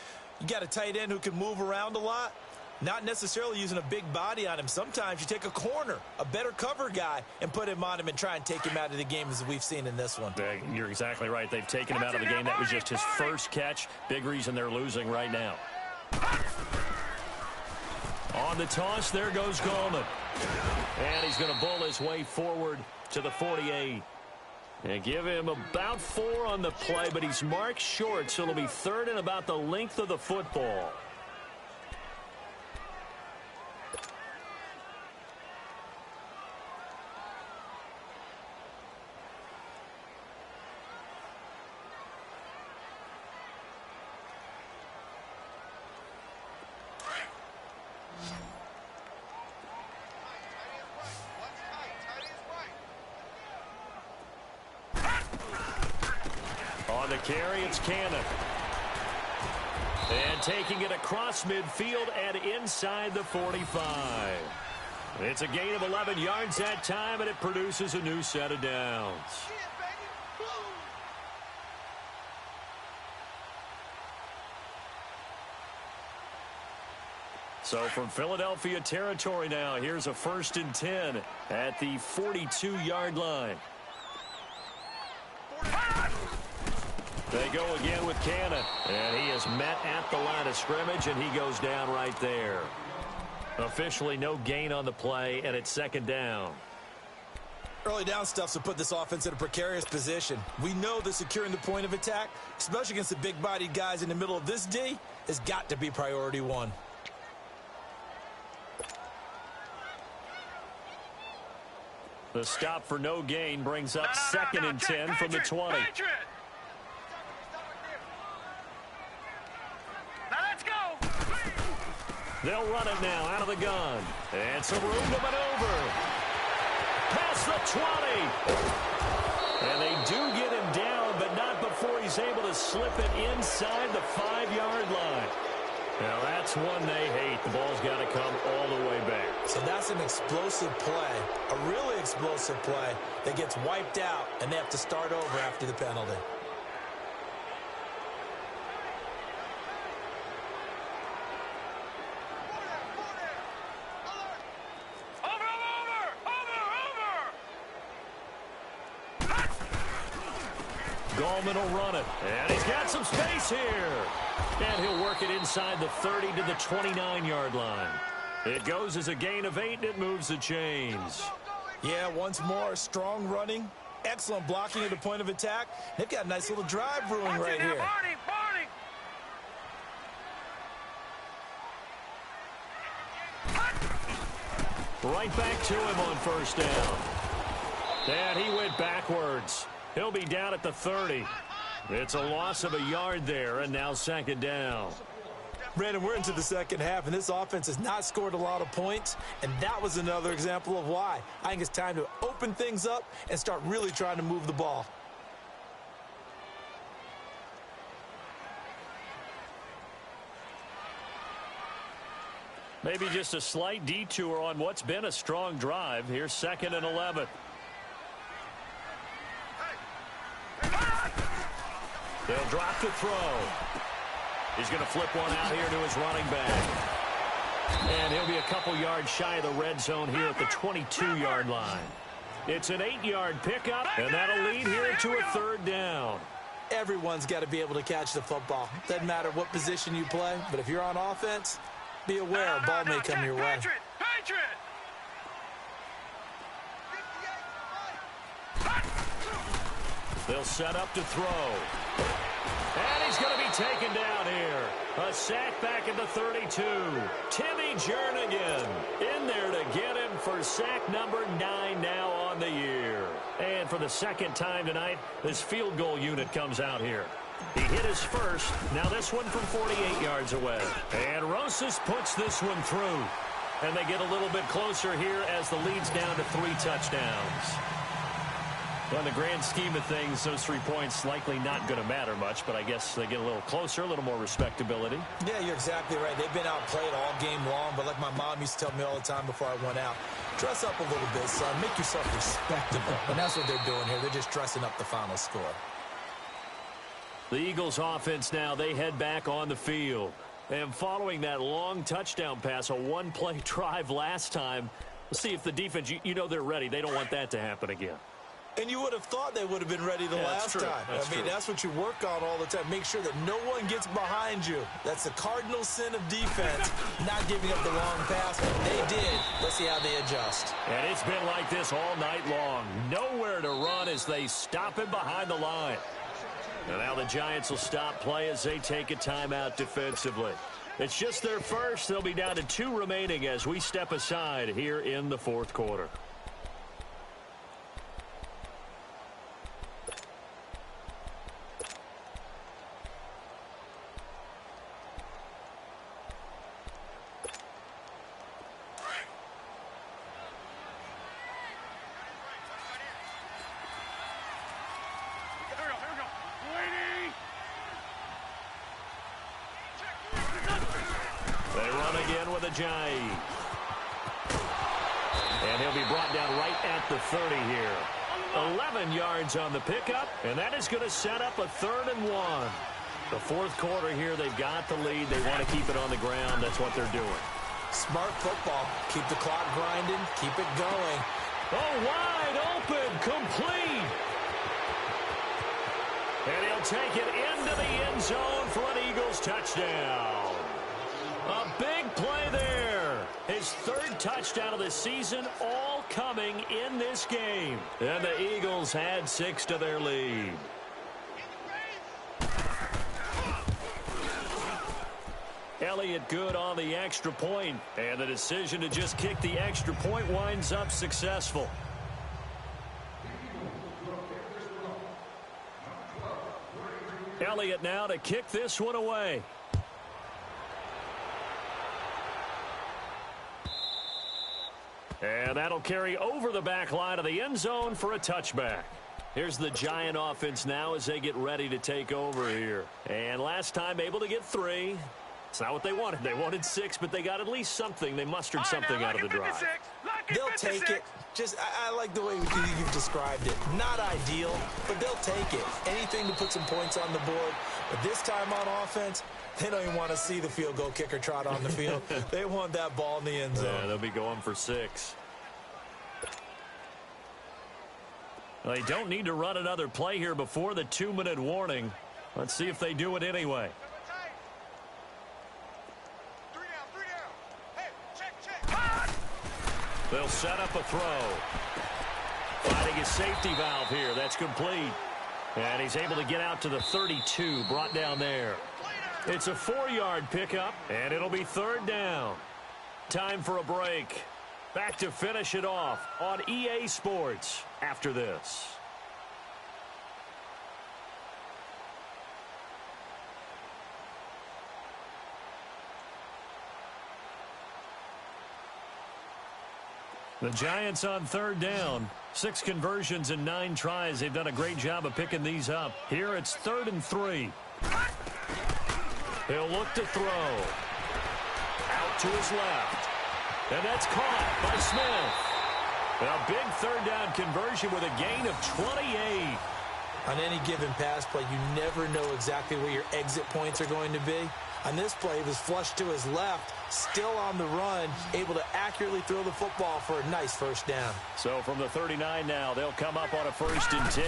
You got a tight end who can move around a lot. Not necessarily using a big body on him. Sometimes you take a corner, a better cover guy, and put him on him and try and take him out of the game as we've seen in this one. You're exactly right. They've taken him out of the game. That was just his first catch. Big reason they're losing right now. On the toss, there goes Gallman. And he's going to bull his way forward to the 48. And give him about 4 on the play, but he's marked short, so it'll be 3rd and about the length of the football. On the carry, it's Cannon. And taking it across midfield and inside the 45. It's a gain of 11 yards that time, and it produces a new set of downs. So from Philadelphia territory now, here's a 1st and 10 at the 42-yard line. They go again with Cannon, and he is met at the line of scrimmage, and he goes down right there. Officially no gain on the play, and it's 2nd down. Early down stuffs will put this offense in a precarious position. We know that securing the point of attack, especially against the big-bodied guys in the middle of this D, has got to be priority one. The stop for no gain brings up 2nd and 10 from the 20. They'll run it now out of the gun. And some room to maneuver. Past the 20. And they do get him down, but not before he's able to slip it inside the 5-yard line. Now, that's one they hate. The ball's got to come all the way back. So that's an explosive play, a really explosive play that gets wiped out, and they have to start over after the penalty. Gallman will run it, and he's got some space here. And he'll work it inside the 30 to the 29-yard line. It goes as a gain of 8, and it moves the chains. Yeah, once more, strong running, excellent blocking at the point of attack. They've got a nice little drive brewing right here. Right back to him on 1st down. And he went backwards. He'll be down at the 30. It's a loss of a yard there, and now 2nd down. Brandon, we're into the 2nd half, and this offense has not scored a lot of points, and that was another example of why. I think it's time to open things up and start really trying to move the ball. Maybe just a slight detour on what's been a strong drive. Here's 2nd and 11. They'll drop the throw. He's going to flip one out here to his running back. And he'll be a couple yards shy of the red zone here at the 22-yard line. It's an 8-yard pickup, and that'll lead here to a 3rd down. Everyone's got to be able to catch the football. Doesn't matter what position you play, but if you're on offense, be aware a ball may come your way. They'll set up to throw. And he's going to be taken down here. A sack back at the 32. Timmy Jernigan in there to get him for sack number 9 now on the year. And for the 2nd time tonight, this field goal unit comes out here. He hit his first. Now this one from 48 yards away. And Rosas puts this one through. And they get a little bit closer here as the lead's down to 3 touchdowns. Well, in the grand scheme of things, those 3 points likely not going to matter much, but I guess they get a little closer, a little more respectability. Yeah, you're exactly right. They've been outplayed all game long, but like my mom used to tell me all the time before I went out, dress up a little bit, son. Make yourself respectable. And that's what they're doing here. They're just dressing up the final score. The Eagles offense now, they head back on the field. And following that long touchdown pass, a one-play drive last time, we'll see if the defense, you know they're ready. They don't want that to happen again. And you would have thought they would have been ready the last time. I mean, that's what you work on all the time. Make sure that no one gets behind you. That's the cardinal sin of defense, not giving up the long pass. They did. Let's see how they adjust. And it's been like this all night long. Nowhere to run as they stop him behind the line. And now the Giants will stop play as they take a timeout defensively. It's just their first. They'll be down to 2 remaining as we step aside here in the 4th quarter. Here we go. Waiting. Ajayi. And he'll be brought down right at the 30 here. 11 yards on the pickup, and that is going to set up a 3rd and 1. The fourth quarter here, they've got the lead. They want to keep it on the ground. That's what they're doing. Smart football. Keep the clock grinding. Keep it going. Oh, wide open, complete. And he'll take it into the end zone for an Eagles touchdown. A big play there. His 3rd touchdown of the season, all coming in this game. And the Eagles add 6 to their lead. Elliott good on the extra point, and the decision to just kick the extra point winds up successful. Elliott now to kick this one away. And that'll carry over the back line of the end zone for a touchback. Here's the Giant offense now as they get ready to take over here. And last time able to get 3. It's not what they wanted. They wanted 6, but they got at least something. They mustered something out of the drive. They'll take it. I like the way you've described it. Not ideal, but they'll take it. Anything to put some points on the board. But this time on offense, they don't even want to see the field goal kicker trot on the field. They want that ball in the end zone. Yeah, they'll be going for 6. Well, they don't need to run another play here before the 2-minute warning. Let's see if they do it anyway. They'll set up a throw. Finding his safety valve here. That's complete. And he's able to get out to the 32, brought down there. It's a 4-yard pickup, and it'll be 3rd down. Time for a break. Back to finish it off on EA Sports after this. The Giants on 3rd down. 6 conversions and 9 tries. They've done a great job of picking these up. Here it's 3rd and 3. He'll look to throw. Out to his left. And that's caught by Smith. A big 3rd down conversion with a gain of 28. On any given pass play, you never know exactly where your exit points are going to be. On this play, he was flushed to his left, still on the run, able to accurately throw the football for a nice 1st down. So from the 39 now, they'll come up on a 1st and 10.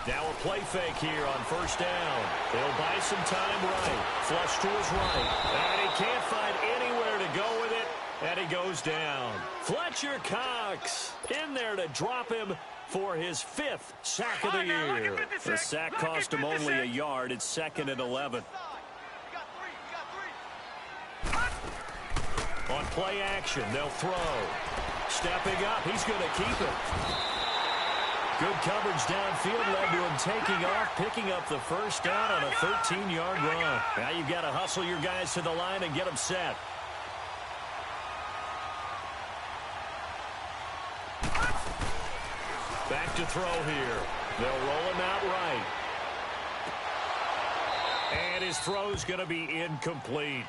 Now a play fake here on 1st down. They'll buy some time right. Flush to his right. And he can't find anywhere to go with it. And he goes down. Fletcher Cox in there to drop him for his 5th sack of the year. The sack cost him only a yard. It's 2nd and 11. On play action, they'll throw. Stepping up, he's going to keep it. Good coverage downfield led to him taking off, picking up the 1st down on a 13-yard run. Now you've got to hustle your guys to the line and get them set. Back to throw here. They'll roll him out right. And his throw's going to be incomplete.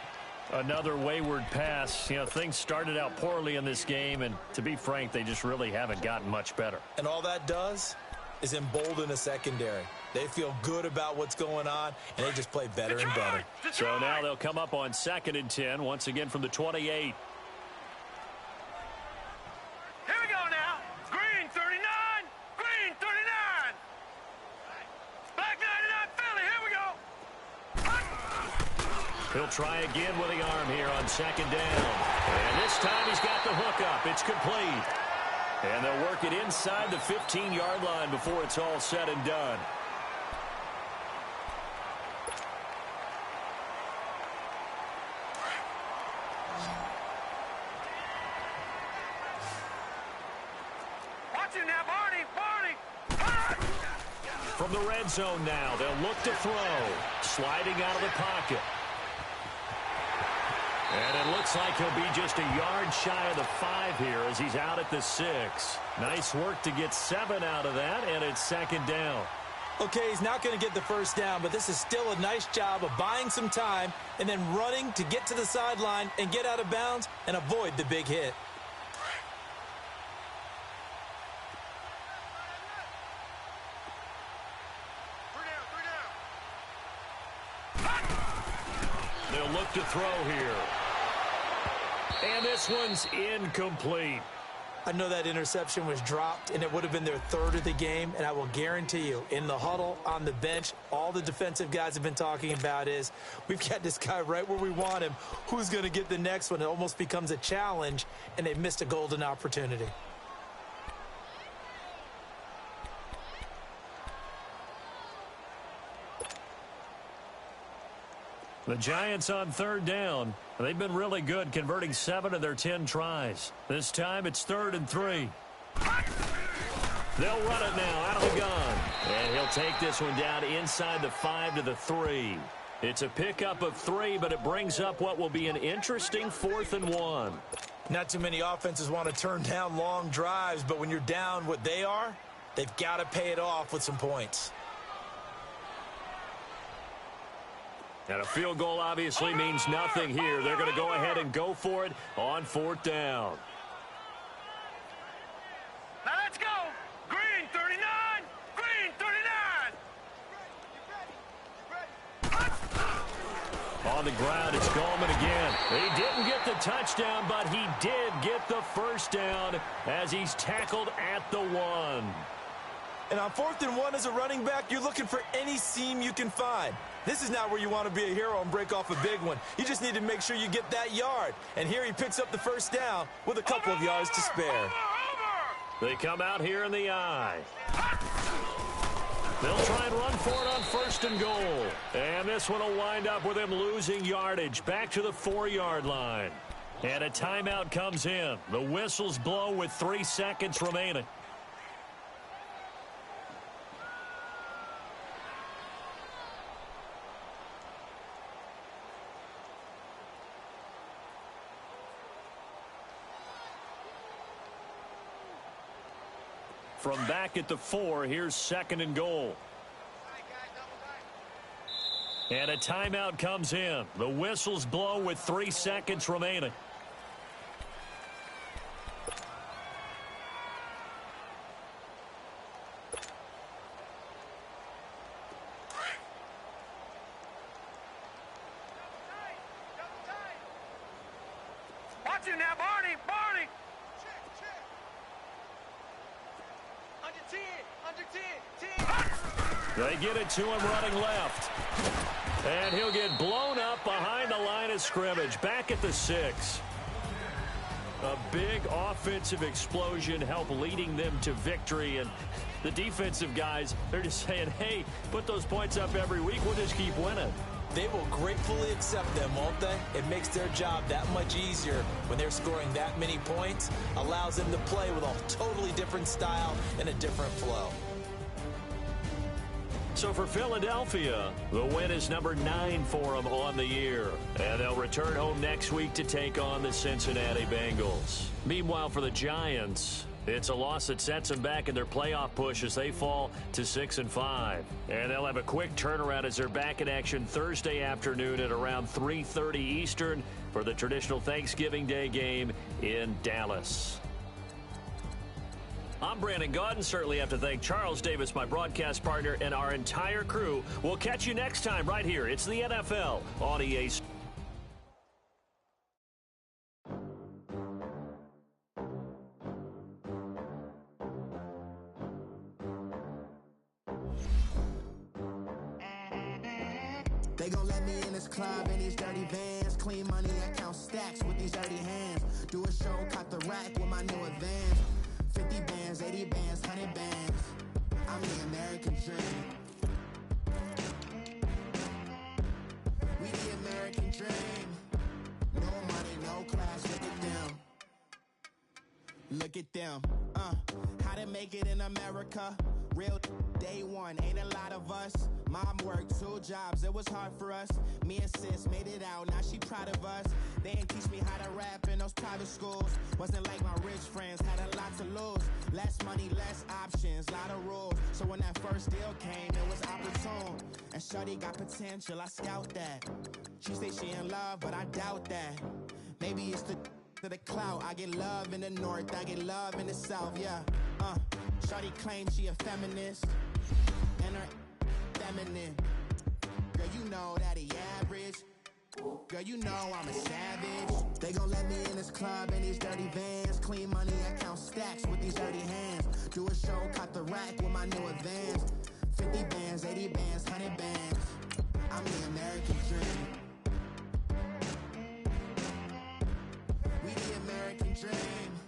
Another wayward pass. You know, things started out poorly in this game, and to be frank, they just really haven't gotten much better. And all that does is embolden a secondary. They feel good about what's going on, and they just play better and better. So now they'll come up on 2nd and 10, once again from the 28. Here we go now. Green 39. Green 39. Black 99 Philly. Here we go. He'll try again with the arm here on 2nd down. And this time he's got the hook up. It's complete. And they'll work it inside the 15-yard line before it's all said and done. Watch it now, Barney. From the red zone now, they'll look to throw. Sliding out of the pocket. And it looks like he'll be just a yard shy of the 5 here as he's out at the 6. Nice work to get 7 out of that, and it's 2nd down. Okay, he's not going to get the first down, but this is still a nice job of buying some time and then running to get to the sideline and get out of bounds and avoid the big hit. They'll look to throw here. And this one's incomplete. I know that interception was dropped, and it would have been their third of the game, and I will guarantee you, in the huddle, on the bench, all the defensive guys have been talking about is, we've got this guy right where we want him. Who's going to get the next one? It almost becomes a challenge, and they missed a golden opportunity. The Giants on third down. They've been really good, converting 7 of their 10 tries. This time it's 3rd and 3. They'll run it now out of the gun. And he'll take this one down inside the 5 to the 3. It's a pickup of 3, but it brings up what will be an interesting 4th and 1. Not too many offenses want to turn down long drives, but when you're down what they are, they've got to pay it off with some points. And a field goal obviously means nothing here. They're going to go ahead and go for it on 4th down. Now let's go. Green 39. Green 39. On the ground, it's Goldman again. He didn't get the touchdown, but he did get the first down as he's tackled at the 1. And on 4th and 1 as a running back, you're looking for any seam you can find. This is not where you want to be a hero and break off a big one. You just need to make sure you get that yard. And here he picks up the first down with a couple of yards to spare. They come out here in the eye. They'll try and run for it on 1st and goal. And this one will wind up with him losing yardage back to the 4-yard line. And a timeout comes in. The whistles blow with 3 seconds remaining. From back at the 4, here's 2nd and goal. And a timeout comes in. The whistles blow with 3 seconds remaining. Watch him now, Barney. Barney. They get it to him running left. And he'll get blown up behind the line of scrimmage. Back at the 6. A big offensive explosion helped leading them to victory. And the defensive guys, they're just saying, hey, put those points up every week. We'll just keep winning. They will gratefully accept them, won't they? It makes their job that much easier when they're scoring that many points. Allows them to play with a totally different style and a different flow. So for Philadelphia, the win is number 9 for them on the year. And they'll return home next week to take on the Cincinnati Bengals. Meanwhile, for the Giants, it's a loss that sets them back in their playoff push as they fall to 6-5. And they'll have a quick turnaround as they're back in action Thursday afternoon at around 3:30 Eastern for the traditional Thanksgiving Day game in Dallas. I'm Brandon Gaudin. Certainly have to thank Charles Davis, my broadcast partner, and our entire crew. We'll catch you next time right here. It's the NFL on EA. They gon' let me in this club in these dirty vans. Clean money, I count stacks with these dirty hands. Do a show, caught the rack with my new advance. 50 bands, 80 bands, 100 bands. I'm the American dream. We the American dream. No money, no class, look at them. Look at them. How to make it in America. Real day one, ain't a lot of us. Mom worked 2 jobs, it was hard for us. Me and sis made it out, now she proud of us. They didn't teach me how to rap in those private schools. Wasn't like my rich friends, had a lot to lose. Less money, less options, lot of rules. So when that first deal came, it was opportune. And shorty got potential, I scout that. She say she in love, but I doubt that. Maybe it's the clout. I get love in the north, I get love in the south, yeah. Shorty claims she a feminist, and her feminine. Girl, you know that he average. Girl, you know I'm a savage. They gon' let me in this club in these dirty vans. Clean money, I count stacks with these dirty hands. Do a show, cut the rack with my new advance. 50 bands, 80 bands, 100 bands. I'm the American dream. We the American dream.